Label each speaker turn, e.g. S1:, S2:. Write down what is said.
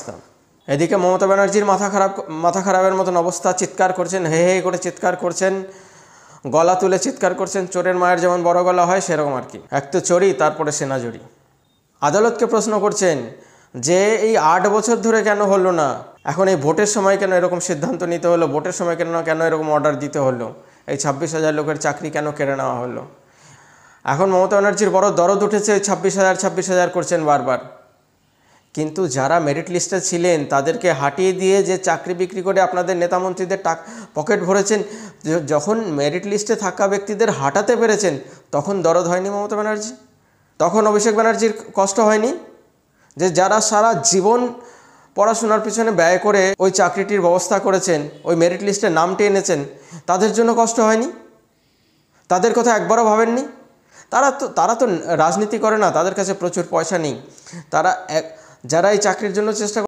S1: অবস্থা। এদিকে মমতা ব্যানার্জির মাথা খারাপের মতন অবস্থা, চিৎকার করছেন, হে হে করে চিৎকার করছেন, গলা তুলে চিৎকার করছেন, চোরের মায়ের যেমন বড় গলা হয় সেরকম আর কি। এক তো চোরই, তারপরে সেনাজড়ি। আদালতকে প্রশ্ন করছেন যে এই 8 বছর ধরে কেন হলো না, এখন এই ভোটের সময় কেন এরকম সিদ্ধান্ত নিতে হলো, ভোটের সময় কেন এরকম অর্ডার দিতে হলো, এই 26,000 লোকের চাকরি কেন কেড়ে নেওয়া হলো। এখন মমতা ব্যানার্জির বড় দরদ উঠেছে, 26,000 করছেন বারবার। কিন্তু যারা মেরিট লিস্টে ছিলেন তাদেরকে হাঁটিয়ে দিয়ে যে চাকরি বিক্রি করে আপনাদের নেতামন্ত্রীদের পকেট ভরেছেন, যখন মেরিট লিস্টে থাকা ব্যক্তিদের হাঁটাতে পেরেছেন তখন দরদ হয়নি মমতা ব্যানার্জি? তখন অভিষেক ব্যানার্জির কষ্ট হয়নি যে যারা সারা জীবন পড়াশোনার পিছনে ব্যয় করে ওই চাকরিটির ব্যবস্থা করেছেন, ওই মেরিট লিস্টে নাম টেনেছেন, তাদের জন্য কষ্ট হয়নি? তাদের কথা একবারও ভাবেননি? তারা তো রাজনীতি করে না, তাদের কাছে প্রচুর পয়সা নেই। যারা এই চাকরির জন্য চেষ্টা